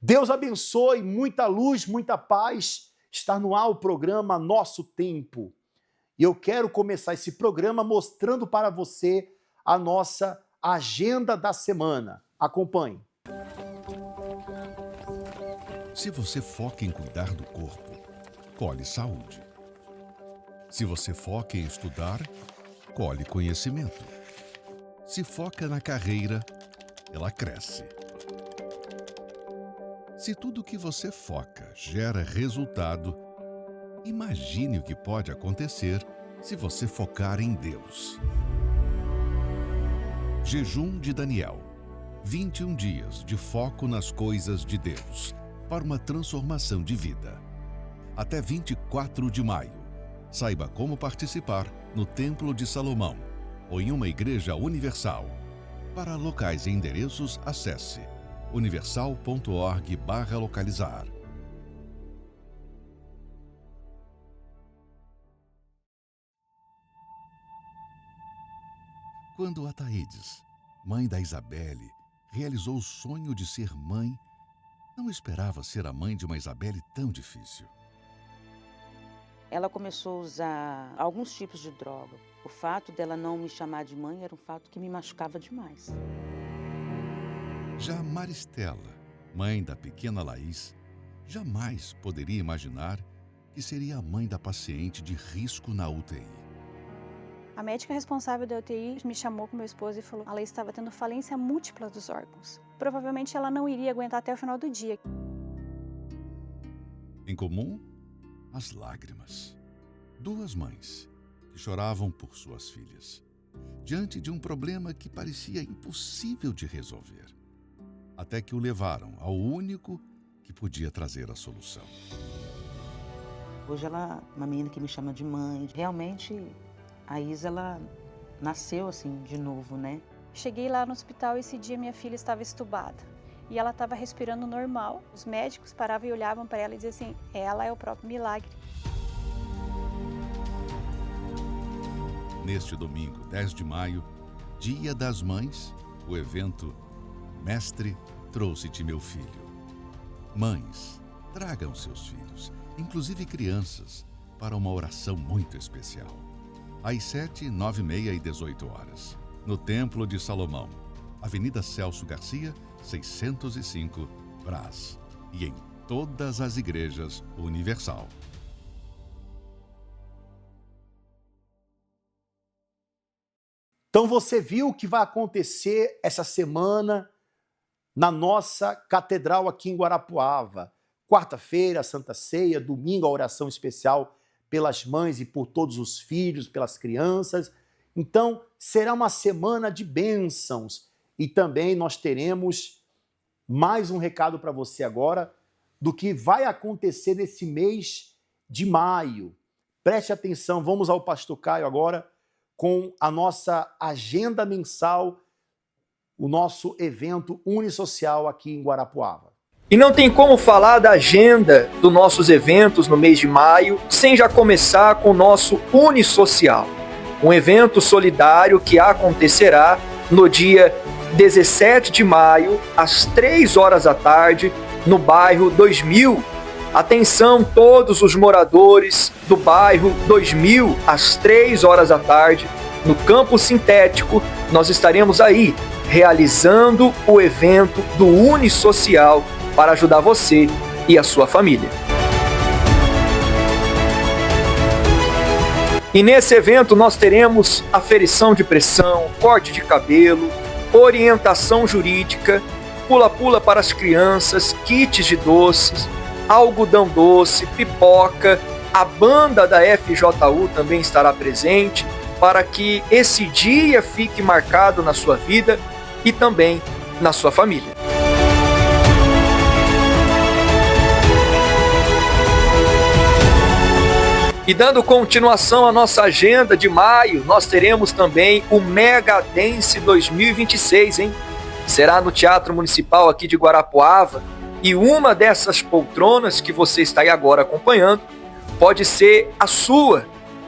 Deus abençoe, muita luz, muita paz. Está no ar o programa Nosso Tempo. E eu quero começar esse programa mostrando para você a nossa agenda da semana. Acompanhe. Se você foca em cuidar do corpo, colhe saúde. Se você foca em estudar, colhe conhecimento. Se foca na carreira, ela cresce. Se tudo que você foca gera resultado, imagine o que pode acontecer se você focar em Deus. Jejum de Daniel. 21 dias de foco nas coisas de Deus, para uma transformação de vida. Até 24 de maio. Saiba como participar no Templo de Salomão ou em uma igreja universal. Para locais e endereços, acesse universal.org/localizar. Quando Ataídes, mãe da Isabelle, realizou o sonho de ser mãe, não esperava ser a mãe de uma Isabelle tão difícil. Ela começou a usar alguns tipos de droga. O fato dela não me chamar de mãe era um fato que me machucava demais. Já Maristela, mãe da pequena Laís, jamais poderia imaginar que seria a mãe da paciente de risco na UTI. A médica responsável da UTI me chamou com meu esposo e falou que ela estava tendo falência múltipla dos órgãos. Provavelmente ela não iria aguentar até o final do dia. Em comum, as lágrimas. Duas mães que choravam por suas filhas, diante de um problema que parecia impossível de resolver. Até que o levaram ao único que podia trazer a solução. Hoje ela é uma menina que me chama de mãe. Realmente, a Isa, ela nasceu assim, de novo, né? Cheguei lá no hospital e esse dia minha filha estava estubada. E ela estava respirando normal. Os médicos paravam e olhavam para ela e diziam assim, ela é o próprio milagre. Neste domingo, 10 de maio, Dia das Mães, o evento Mestre, trouxe-te meu filho. Mães, tragam seus filhos, inclusive crianças, para uma oração muito especial. Às 7, 9h30 e 18 horas, no Templo de Salomão, Avenida Celso Garcia, 605, Brás, e em todas as igrejas Universal. Então você viu o que vai acontecer essa semana na nossa catedral aqui em Guarapuava. Quarta-feira, a Santa Ceia, domingo, a oração especial pelas mães e por todos os filhos, pelas crianças. Então, será uma semana de bênçãos. E também nós teremos mais um recado para você agora do que vai acontecer nesse mês de maio. Preste atenção, vamos ao Pastor Caio agora com a nossa agenda mensal, o nosso evento Unisocial aqui em Guarapuava. E não tem como falar da agenda dos nossos eventos no mês de maio sem já começar com o nosso Unisocial, um evento solidário que acontecerá no dia 17 de maio, às 3 horas da tarde, no bairro 2000. Atenção todos os moradores do bairro 2000, às 3 horas da tarde, no Campo Sintético, nós estaremos aí realizando o evento do Unisocial para ajudar você e a sua família. E nesse evento nós teremos aferição de pressão, corte de cabelo, orientação jurídica, pula-pula para as crianças, kits de doces, algodão doce, pipoca. A banda da FJU também estará presente para que esse dia fique marcado na sua vida e também na sua família. E dando continuação à nossa agenda de maio, nós teremos também o Mega Dance 2026, hein? Será no Teatro Municipal aqui de Guarapuava, e uma dessas poltronas que você está aí agora acompanhando pode ser a sua.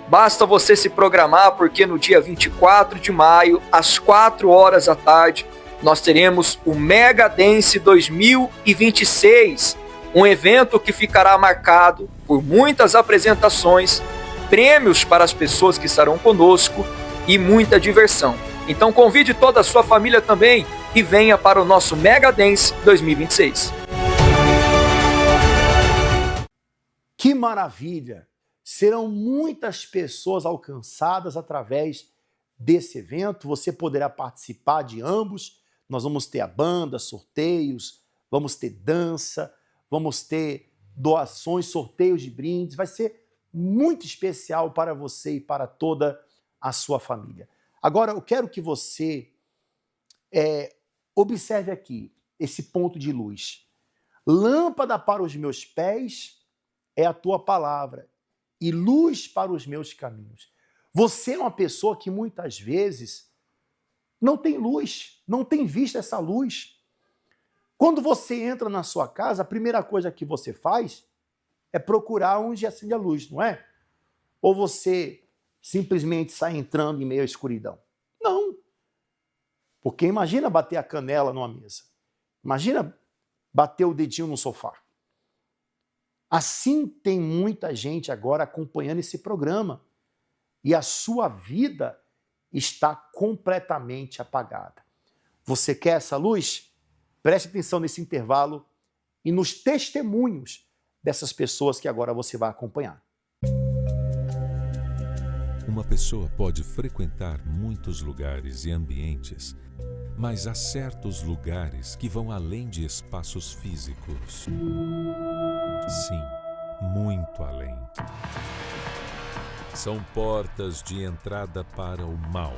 Basta você se programar, porque no dia 24 de maio, às 4 horas da tarde, nós teremos o Mega Dance 2026, um evento que ficará marcado por muitas apresentações, prêmios para as pessoas que estarão conosco e muita diversão. Então convide toda a sua família também e venha para o nosso Mega Dance 2026. Que maravilha! Serão muitas pessoas alcançadas através desse evento. Você poderá participar de ambos. Nós vamos ter a banda, sorteios, vamos ter dança, vamos ter doações, sorteios de brindes. Vai ser muito especial para você e para toda a sua família. Agora, eu quero que você observe aqui esse ponto de luz. Lâmpada para os meus pés é a tua palavra e luz para os meus caminhos. Você é uma pessoa que muitas vezes não tem luz, não tem visto essa luz. Quando você entra na sua casa, a primeira coisa que você faz é procurar onde acende a luz, não é? Ou você simplesmente sai entrando em meio à escuridão? Não. Porque imagina bater a canela numa mesa. Imagina bater o dedinho no sofá. Assim tem muita gente agora acompanhando esse programa. E a sua vida está completamente apagada. Você quer essa luz? Preste atenção nesse intervalo e nos testemunhos dessas pessoas que agora você vai acompanhar. Uma pessoa pode frequentar muitos lugares e ambientes, mas há certos lugares que vão além de espaços físicos. Sim, muito além. São portas de entrada para o mal.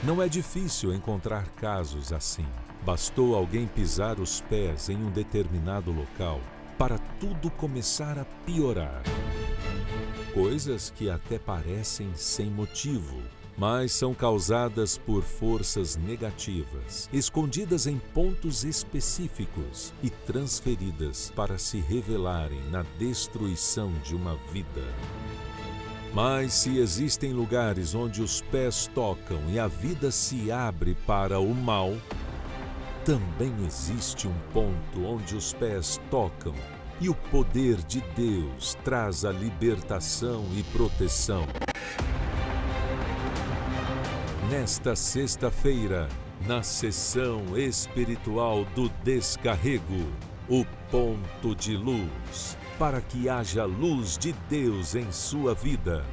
Não é difícil encontrar casos assim. Bastou alguém pisar os pés em um determinado local para tudo começar a piorar. Coisas que até parecem sem motivo, mas são causadas por forças negativas, escondidas em pontos específicos e transferidas para se revelarem na destruição de uma vida. Mas se existem lugares onde os pés tocam e a vida se abre para o mal, também existe um ponto onde os pés tocam e o poder de Deus traz a libertação e proteção. Nesta sexta-feira, na sessão espiritual do Descarrego, o ponto de luz, para que haja luz de Deus em sua vida,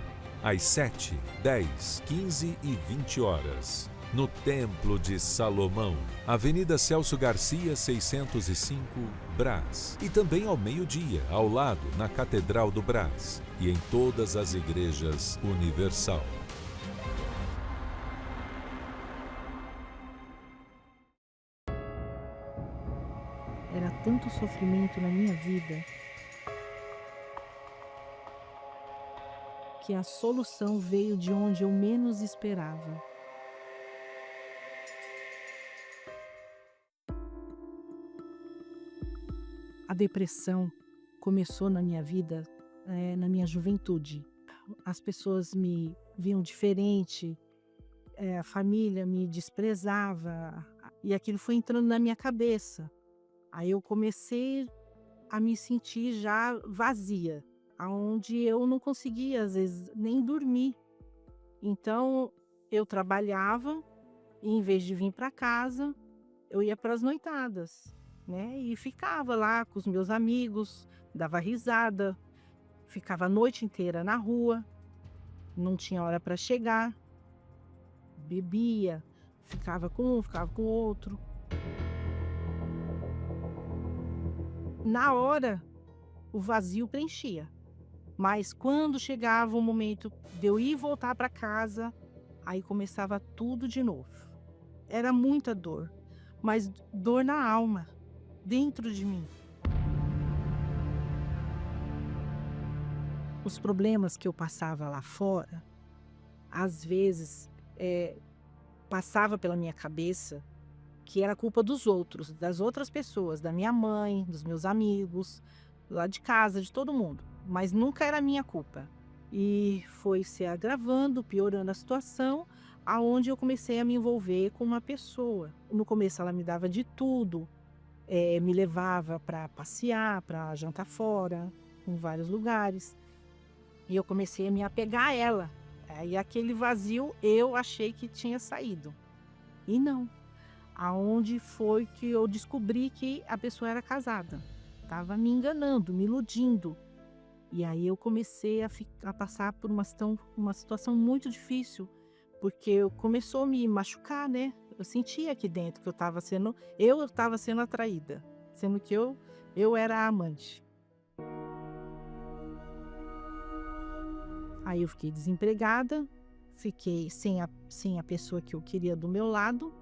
às 7, 10, 15 e 20 horas, no Templo de Salomão, Avenida Celso Garcia, 605, Brás, e também ao meio-dia, ao lado, na Catedral do Brás, e em todas as igrejas Universal. Era tanto sofrimento na minha vida que a solução veio de onde eu menos esperava. A depressão começou na minha vida, na minha juventude. As pessoas me viam diferente, a família me desprezava, e aquilo foi entrando na minha cabeça. Aí eu comecei a me sentir já vazia, onde eu não conseguia, às vezes, nem dormir. Então, eu trabalhava e, em vez de vir para casa, eu ia para as noitadas, né? E ficava lá com os meus amigos, dava risada, ficava a noite inteira na rua, não tinha hora para chegar, bebia, ficava com um, ficava com o outro. Na hora, o vazio preenchia. Mas quando chegava o momento de eu ir voltar para casa, aí começava tudo de novo. Era muita dor, mas dor na alma, dentro de mim. Os problemas que eu passava lá fora, às vezes, passava pela minha cabeça que era culpa dos outros, das outras pessoas, da minha mãe, dos meus amigos, lá de casa, de todo mundo. Mas nunca era minha culpa. E foi se agravando, piorando a situação, aonde eu comecei a me envolver com uma pessoa. No começo ela me dava de tudo, me levava para passear, para jantar fora, em vários lugares. E eu comecei a me apegar a ela. E aquele vazio eu achei que tinha saído. E não. Aonde foi que eu descobri que a pessoa era casada. Estava me enganando, me iludindo. E aí eu comecei a passar por uma situação muito difícil, porque começou a me machucar, né? Eu sentia aqui dentro que eu estava sendo atraída, sendo que eu era a amante. Aí eu fiquei desempregada, fiquei sem a pessoa que eu queria do meu lado.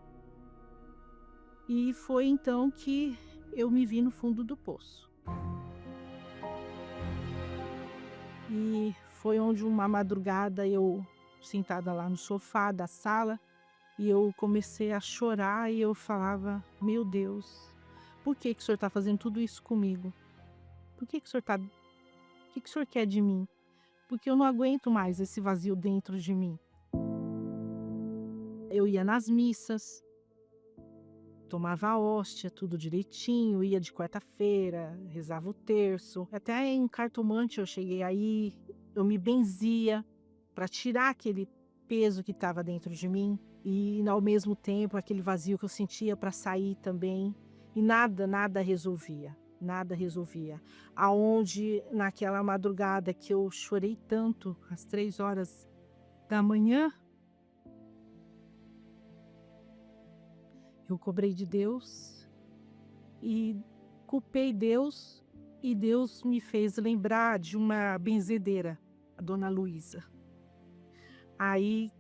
E foi então que eu me vi no fundo do poço. E foi onde uma madrugada eu, sentada lá no sofá da sala, e eu comecei a chorar e eu falava: meu Deus, por que o Senhor está fazendo tudo isso comigo? O que o Senhor quer de mim? Porque eu não aguento mais esse vazio dentro de mim. Eu ia nas missas, tomava a hóstia, tudo direitinho, ia de quarta-feira, rezava o terço. Até em cartomante eu cheguei aí, eu me benzia para tirar aquele peso que estava dentro de mim e ao mesmo tempo aquele vazio que eu sentia para sair também. E nada resolvia, nada resolvia. Aonde naquela madrugada que eu chorei tanto, às 3 horas da manhã, eu cobrei de Deus e culpei Deus, e Deus me fez lembrar de uma benzedeira, a Dona Luísa. Aí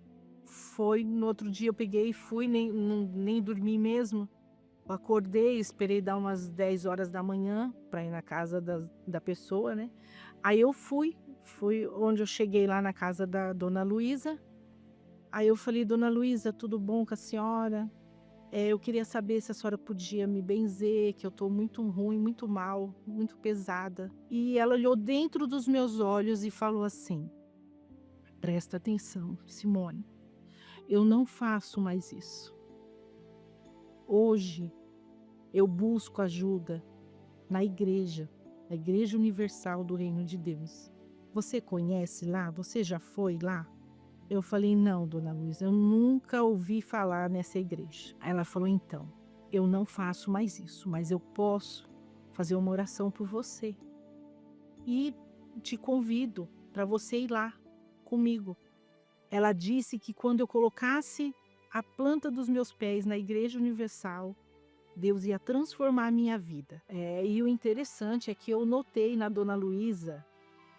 foi, no outro dia eu peguei e fui, nem dormi mesmo. Eu acordei, esperei dar umas 10 horas da manhã para ir na casa da pessoa, né? Aí eu fui onde eu cheguei lá na casa da Dona Luísa. Aí eu falei: Dona Luísa, tudo bom com a senhora? Eu queria saber se a senhora podia me benzer, que eu tô muito ruim, muito mal, muito pesada. E ela olhou dentro dos meus olhos e falou assim: presta atenção, Simone, eu não faço mais isso. Hoje eu busco ajuda na Igreja Universal do Reino de Deus. Você conhece lá? Você já foi lá? Eu falei: não, Dona Luísa, eu nunca ouvi falar nessa igreja. Aí ela falou: então, eu não faço mais isso, mas eu posso fazer uma oração por você. E te convido para você ir lá comigo. Ela disse que quando eu colocasse a planta dos meus pés na Igreja Universal, Deus ia transformar a minha vida. E o interessante é que eu notei na Dona Luísa,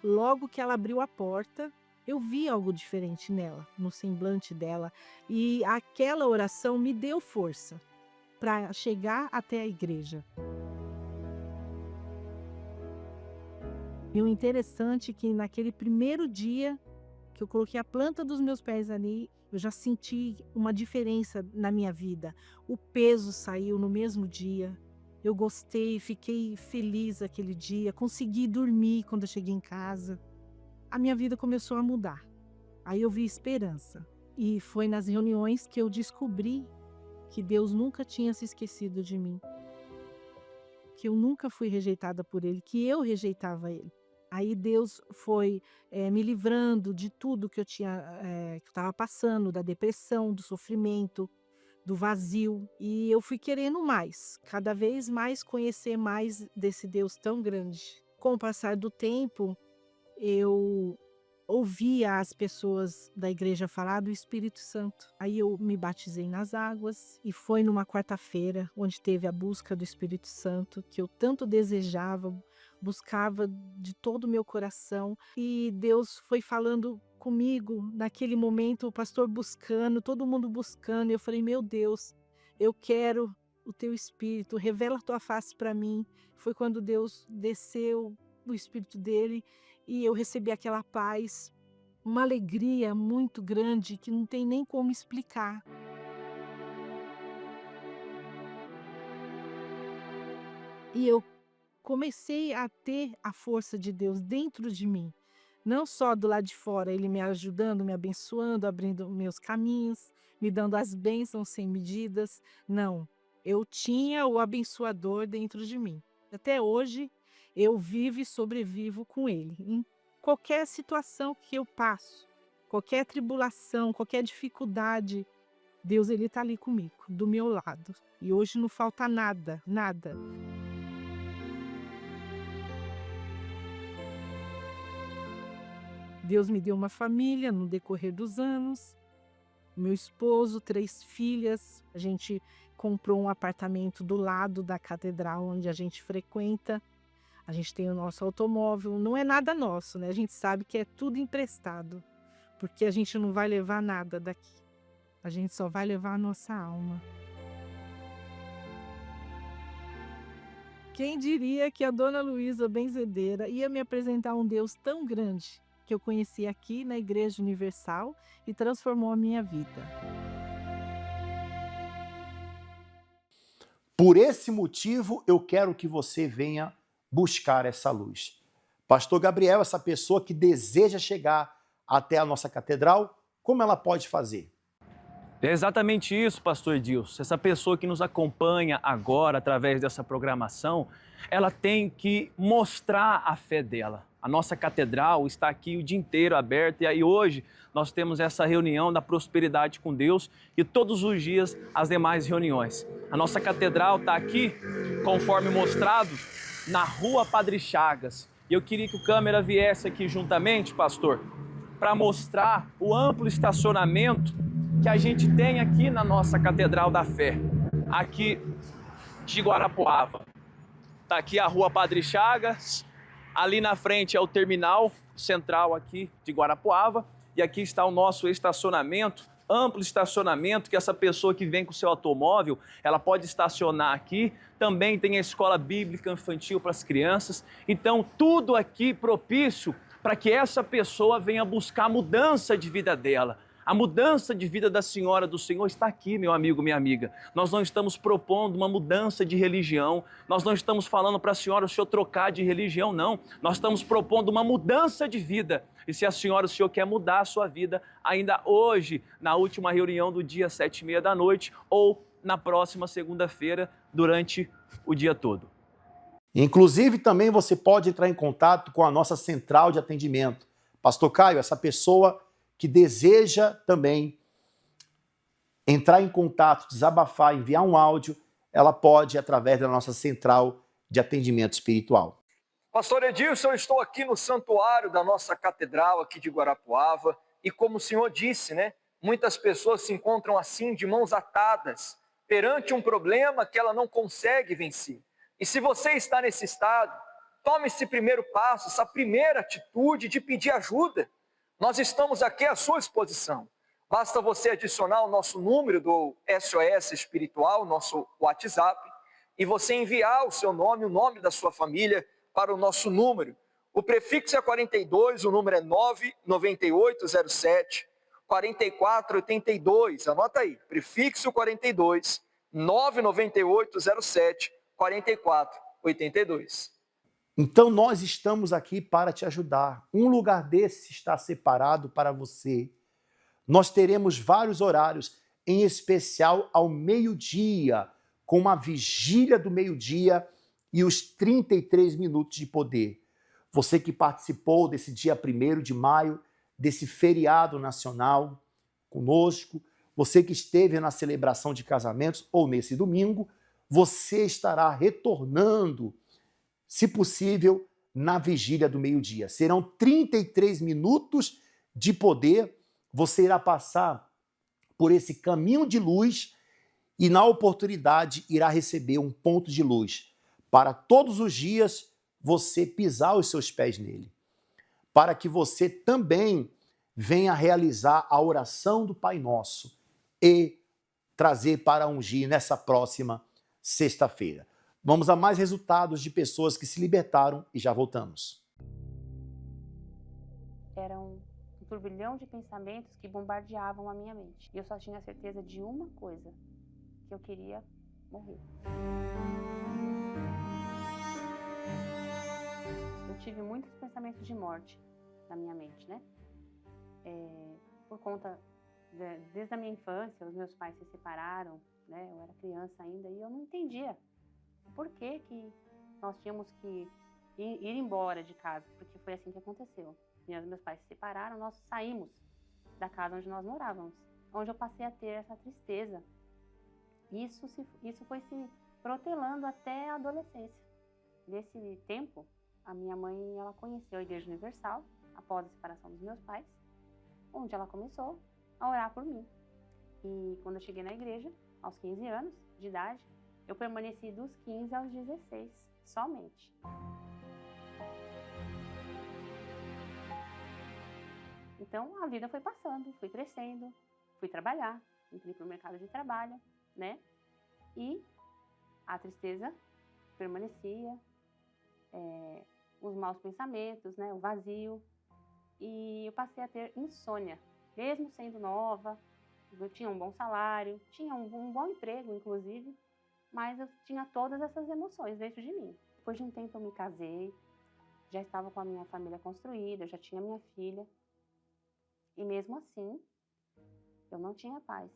logo que ela abriu a porta, eu vi algo diferente nela, no semblante dela, e aquela oração me deu força para chegar até a igreja. E o interessante é que naquele primeiro dia que eu coloquei a planta dos meus pés ali, eu já senti uma diferença na minha vida. O peso saiu no mesmo dia. Eu gostei, fiquei feliz aquele dia, consegui dormir quando eu cheguei em casa. A minha vida começou a mudar. Aí eu vi esperança. E foi nas reuniões que eu descobri que Deus nunca tinha se esquecido de mim. Que eu nunca fui rejeitada por Ele, que eu rejeitava Ele. Aí Deus foi me livrando de tudo que eu estava passando, da depressão, do sofrimento, do vazio. E eu fui querendo mais, cada vez mais conhecer mais desse Deus tão grande. Com o passar do tempo, eu ouvia as pessoas da igreja falar do Espírito Santo. Aí eu me batizei nas águas e foi numa quarta-feira onde teve a busca do Espírito Santo que eu tanto desejava, buscava de todo o meu coração. E Deus foi falando comigo naquele momento, o pastor buscando, todo mundo buscando. E eu falei: meu Deus, eu quero o teu Espírito, revela a tua face para mim. Foi quando Deus desceu o Espírito dele e eu recebi aquela paz, uma alegria muito grande que não tem nem como explicar. E eu comecei a ter a força de Deus dentro de mim. Não só do lado de fora, Ele me ajudando, me abençoando, abrindo meus caminhos, me dando as bênçãos sem medidas. Não, eu tinha o abençoador dentro de mim. Até hoje, eu vivo e sobrevivo com ele. Em qualquer situação que eu passo, qualquer tribulação, qualquer dificuldade, Deus ele está ali comigo, do meu lado. E hoje não falta nada, nada. Deus me deu uma família no decorrer dos anos. Meu esposo, 3 filhas. A gente comprou um apartamento do lado da catedral onde a gente frequenta. A gente tem o nosso automóvel. Não é nada nosso, né? A gente sabe que é tudo emprestado, porque a gente não vai levar nada daqui. A gente só vai levar a nossa alma. Quem diria que a Dona Luísa Benzedeira ia me apresentar um Deus tão grande que eu conheci aqui na Igreja Universal e transformou a minha vida. Por esse motivo, eu quero que você venha buscar essa luz. Pastor Gabriel, essa pessoa que deseja chegar até a nossa catedral, como ela pode fazer? É exatamente isso, pastor Edilson. Essa pessoa que nos acompanha agora através dessa programação, ela tem que mostrar a fé dela. A nossa catedral está aqui o dia inteiro aberta e aí hoje nós temos essa reunião da prosperidade com Deus e todos os dias as demais reuniões. A nossa catedral está aqui, conforme mostrado, na Rua Padre Chagas. E eu queria que o câmera viesse aqui juntamente, pastor, para mostrar o amplo estacionamento que a gente tem aqui na nossa Catedral da Fé, aqui de Guarapuava. Está aqui a Rua Padre Chagas, ali na frente é o terminal central aqui de Guarapuava e aqui está o nosso estacionamento, amplo estacionamento que essa pessoa que vem com o seu automóvel, ela pode estacionar aqui. Também tem a escola bíblica infantil para as crianças. Então, tudo aqui propício para que essa pessoa venha buscar a mudança de vida dela. A mudança de vida da senhora, do Senhor, está aqui, meu amigo, minha amiga. Nós não estamos propondo uma mudança de religião, nós não estamos falando para a senhora o senhor trocar de religião, não. Nós estamos propondo uma mudança de vida. E se a senhora, o senhor quer mudar a sua vida, ainda hoje, na última reunião do dia 7h30 da noite, ou na próxima segunda-feira, durante o dia todo. Inclusive, também você pode entrar em contato com a nossa central de atendimento. Pastor Caio, essa pessoa que deseja também entrar em contato, desabafar, enviar um áudio, ela pode através da nossa central de atendimento espiritual. Pastor Edilson, eu estou aqui no santuário da nossa catedral aqui de Guarapuava e como o senhor disse, né, muitas pessoas se encontram assim de mãos atadas perante um problema que ela não consegue vencer. E se você está nesse estado, tome esse primeiro passo, essa primeira atitude de pedir ajuda. Nós estamos aqui à sua disposição. Basta você adicionar o nosso número do SOS Espiritual, nosso WhatsApp, e você enviar o seu nome, o nome da sua família para o nosso número. O prefixo é 42, o número é 99807 4482. Anota aí, prefixo 42, 99807 4482. Então nós estamos aqui para te ajudar. Um lugar desse está separado para você. Nós teremos vários horários, em especial ao meio-dia, com uma vigília do meio-dia e os 33 minutos de poder. Você que participou desse dia 1º de maio, desse feriado nacional conosco, você que esteve na celebração de casamentos ou nesse domingo, você estará retornando, se possível, na vigília do meio-dia. Serão 33 minutos de poder, você irá passar por esse caminho de luz e, na oportunidade, irá receber um ponto de luz para todos os dias você pisar os seus pés nele, para que você também venha realizar a oração do Pai Nosso e trazer para ungir nessa próxima sexta-feira. Vamos a mais resultados de pessoas que se libertaram e já voltamos. Era um turbilhão de pensamentos que bombardeavam a minha mente. E eu só tinha certeza de uma coisa, que eu queria morrer. Eu tive muitos pensamentos de morte na minha mente, né? Por conta Desde a minha infância, os meus pais se separaram, né? Eu era criança ainda e eu não entendia por que nós tínhamos que ir embora de casa, porque foi assim que aconteceu. Meus pais se separaram, nós saímos da casa onde nós morávamos, onde eu passei a ter essa tristeza. Isso foi se protelando até a adolescência. Nesse tempo, a minha mãe, ela conheceu a Igreja Universal, após a separação dos meus pais, onde ela começou a orar por mim. E quando eu cheguei na igreja, aos 15 anos de idade, eu permaneci dos 15 aos 16, somente. Então, a vida foi passando, fui crescendo, fui trabalhar, entrei para o mercado de trabalho, né? E a tristeza permanecia, os maus pensamentos, né? O vazio. E eu passei a ter insônia, mesmo sendo nova. Eu tinha um bom salário, tinha um bom emprego, inclusive, mas eu tinha todas essas emoções dentro de mim. Depois de um tempo eu me casei, já estava com a minha família construída, já tinha minha filha. E mesmo assim, eu não tinha paz.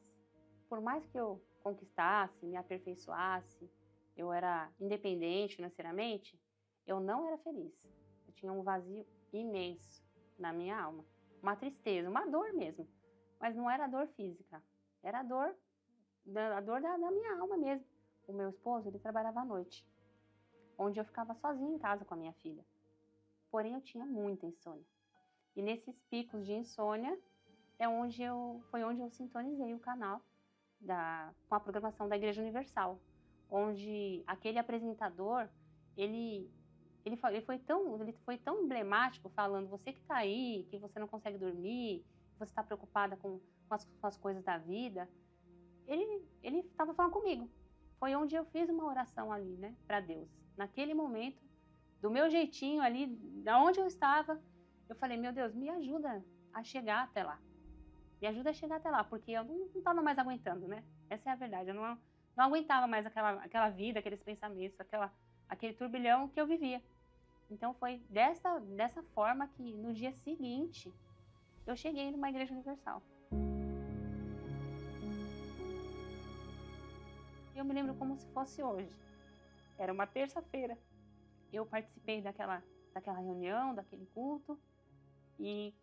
Por mais que eu conquistasse, me aperfeiçoasse, eu era independente financeiramente, eu não era feliz. Eu tinha um vazio imenso na minha alma. Uma tristeza, uma dor mesmo. Mas não era dor física, era a dor da minha alma mesmo. O meu esposo, ele trabalhava à noite, onde eu ficava sozinha em casa com a minha filha. Porém, eu tinha muita insônia. E nesses picos de insônia foi onde eu sintonizei o canal com a programação da Igreja Universal, onde aquele apresentador, ele foi tão emblemático, falando: você que está aí, que você não consegue dormir, você está preocupada com as coisas da vida. Ele estava falando comigo. Foi onde eu fiz uma oração ali, né, para Deus. Naquele momento, do meu jeitinho ali, da onde eu estava, eu falei: meu Deus, me ajuda a chegar até lá. Me ajuda a chegar até lá, porque eu não estava mais aguentando, né? Essa é a verdade. Eu não aguentava mais aquela vida, aqueles pensamentos, aquele turbilhão que eu vivia. Então foi dessa forma que no dia seguinte eu cheguei numa Igreja Universal. Eu me lembro como se fosse hoje. Era uma terça-feira. Eu participei daquela reunião, daquele culto, e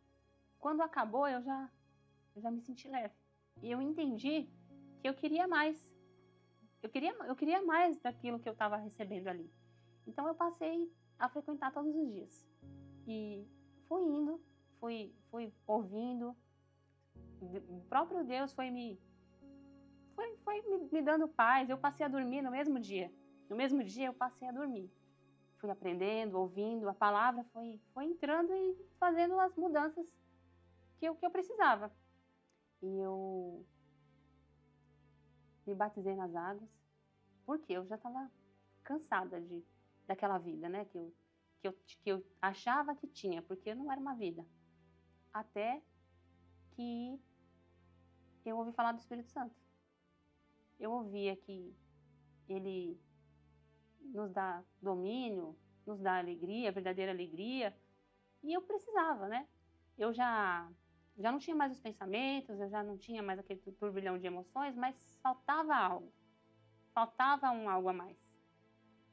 quando acabou eu já me senti leve. E eu entendi que eu queria mais. Eu queria mais daquilo que eu estava recebendo ali. Então eu passei a frequentar todos os dias. E fui indo, fui ouvindo. O próprio Deus foi me dando paz. Eu passei a dormir no mesmo dia. No mesmo dia eu passei a dormir. Fui aprendendo, ouvindo, a palavra foi entrando e fazendo as mudanças que eu precisava. E eu me batizei nas águas, porque eu já estava cansada daquela vida, né? Que eu achava que tinha, porque não era uma vida. Até que eu ouvi falar do Espírito Santo. Eu ouvia que ele nos dá domínio, nos dá alegria, verdadeira alegria. E eu precisava, né? Eu já não tinha mais os pensamentos, eu já não tinha mais aquele turbilhão de emoções, mas faltava algo. Faltava algo a mais.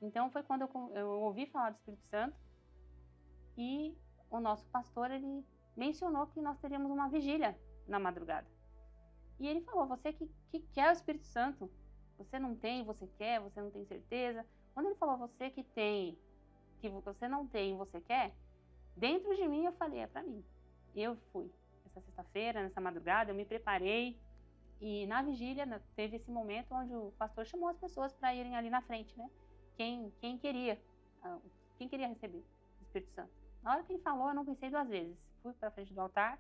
Então foi quando eu ouvi falar do Espírito Santo e o nosso pastor, ele mencionou que nós teríamos uma vigília na madrugada. E ele falou: você que quer o Espírito Santo, você não tem, você quer, você não tem certeza. Quando ele falou você que tem, que você não tem, você quer, dentro de mim eu falei: é para mim. Eu fui. Essa sexta-feira, nessa madrugada, eu me preparei e na vigília teve esse momento onde o pastor chamou as pessoas para irem ali na frente, né? Quem queria receber o Espírito Santo. Na hora que ele falou, eu não pensei duas vezes. Fui para frente do altar,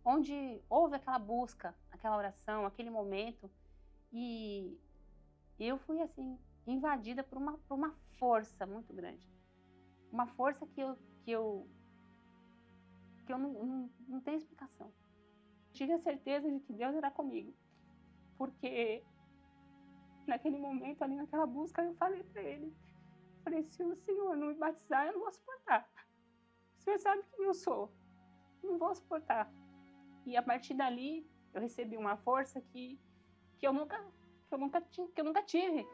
onde houve aquela busca, aquela oração, aquele momento, e eu fui assim invadida por uma força muito grande, uma força que eu não tenho explicação. Tive a certeza de que Deus era comigo, porque naquele momento ali, naquela busca, eu falei para ele, se o Senhor não me batizar, eu não vou suportar. O Senhor sabe quem eu sou, não vou suportar. E a partir dali, Eu recebi uma força que eu nunca tive.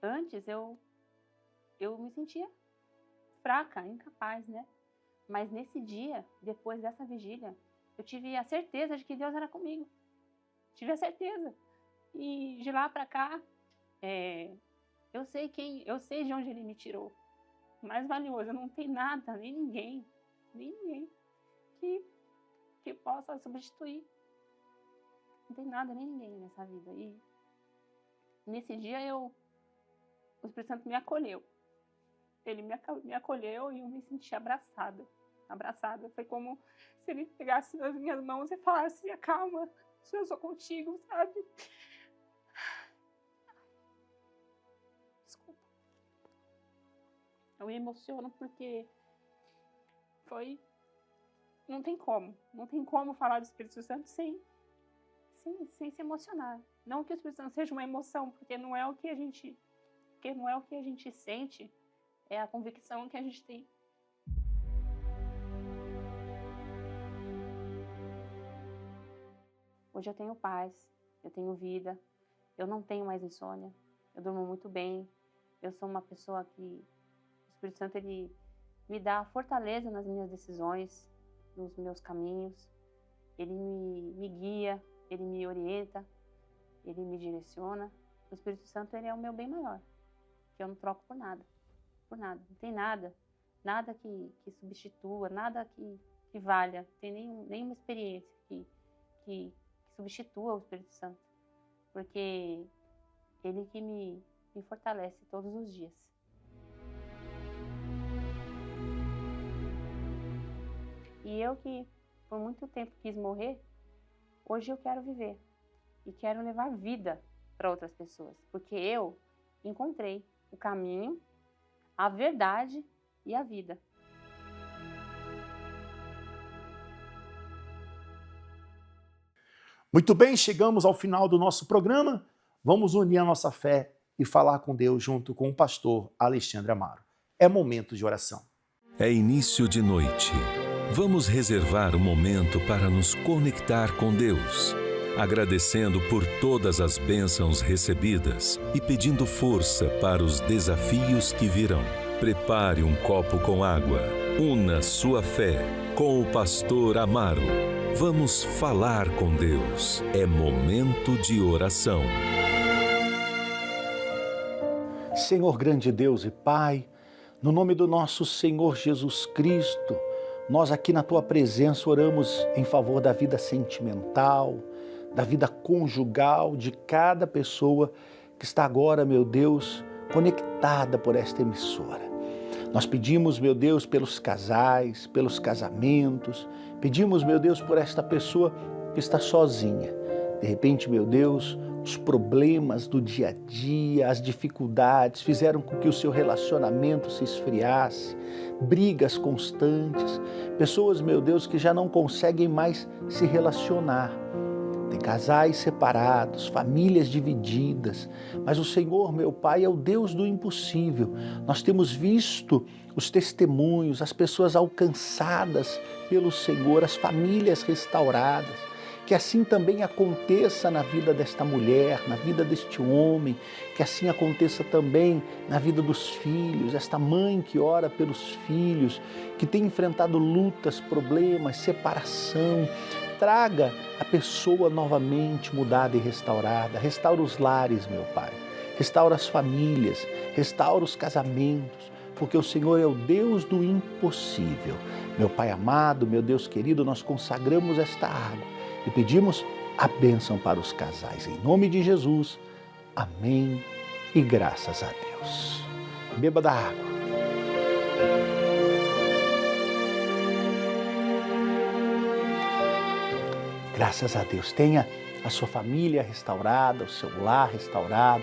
Antes eu me sentia fraca, incapaz, né? Mas nesse dia, depois dessa vigília, eu tive a certeza de que Deus era comigo. Tive a certeza. E de lá para cá, eu sei de onde Ele me tirou. O mais valioso, não tem nada, nem ninguém que possa substituir. Não tem nada, nem ninguém nessa vida. E nesse dia o Espírito Santo me acolheu. Ele me acolheu e eu me senti abraçada. Foi como se ele pegasse nas minhas mãos e falasse: acalma, eu sou contigo, sabe? Desculpa. Eu me emociono porque não tem como falar do Espírito Santo sem se emocionar. Não que o Espírito Santo seja uma emoção, porque não é o que a gente sente, é a convicção que a gente tem. Hoje eu tenho paz, eu tenho vida, eu não tenho mais insônia, eu durmo muito bem, eu sou uma pessoa que o Espírito Santo ele me dá fortaleza nas minhas decisões, nos meus caminhos, ele me guia, ele me orienta, ele me direciona. O Espírito Santo ele é o meu bem maior, que eu não troco por nada. Não tem nada que substitua, nada que valha, não tem nenhuma experiência que substitua o Espírito Santo, porque ele que me fortalece todos os dias. E eu que por muito tempo quis morrer, hoje eu quero viver e quero levar vida para outras pessoas, porque eu encontrei o caminho, a verdade e a vida. Muito bem, chegamos ao final do nosso programa. Vamos unir a nossa fé e falar com Deus junto com o pastor Alexandre Amaro. É momento de oração. É início de noite. Vamos reservar um momento para nos conectar com Deus, agradecendo por todas as bênçãos recebidas e pedindo força para os desafios que virão. Prepare um copo com água. Una sua fé com o pastor Amaro. Vamos falar com Deus. É momento de oração. Senhor grande Deus e Pai, no nome do nosso Senhor Jesus Cristo, nós aqui na Tua presença oramos em favor da vida sentimental, da vida conjugal de cada pessoa que está agora, meu Deus, conectada por esta emissora. Nós pedimos, meu Deus, pelos casais, pelos casamentos, pedimos, meu Deus, por esta pessoa que está sozinha. De repente, meu Deus, os problemas do dia a dia, as dificuldades fizeram com que o seu relacionamento se esfriasse, brigas constantes, pessoas, meu Deus, que já não conseguem mais se relacionar. Tem casais separados, famílias divididas, mas o Senhor, meu Pai, é o Deus do impossível. Nós temos visto os testemunhos, as pessoas alcançadas pelo Senhor, as famílias restauradas. Que assim também aconteça na vida desta mulher, na vida deste homem, que assim aconteça também na vida dos filhos, esta mãe que ora pelos filhos, que tem enfrentado lutas, problemas, separação. Traga a pessoa novamente mudada e restaurada. Restaura os lares, meu Pai. Restaura as famílias, restaura os casamentos, porque o Senhor é o Deus do impossível. Meu Pai amado, meu Deus querido, nós consagramos esta água e pedimos a bênção para os casais. Em nome de Jesus, amém e graças a Deus. Beba da água. Graças a Deus. Tenha a sua família restaurada, o seu lar restaurado,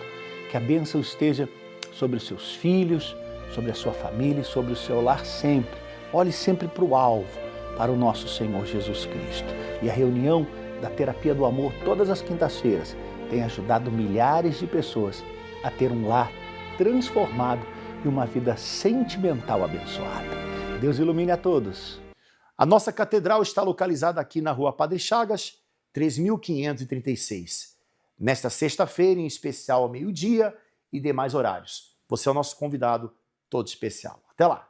que a bênção esteja sobre os seus filhos, sobre a sua família e sobre o seu lar sempre. Olhe sempre para o alvo, para o nosso Senhor Jesus Cristo. E a reunião da Terapia do Amor, todas as quintas-feiras, tem ajudado milhares de pessoas a ter um lar transformado e uma vida sentimental abençoada. Deus ilumine a todos. A nossa catedral está localizada aqui na Rua Padre Chagas, 3536. Nesta sexta-feira, em especial ao meio-dia e demais horários. Você é o nosso convidado todo especial. Até lá!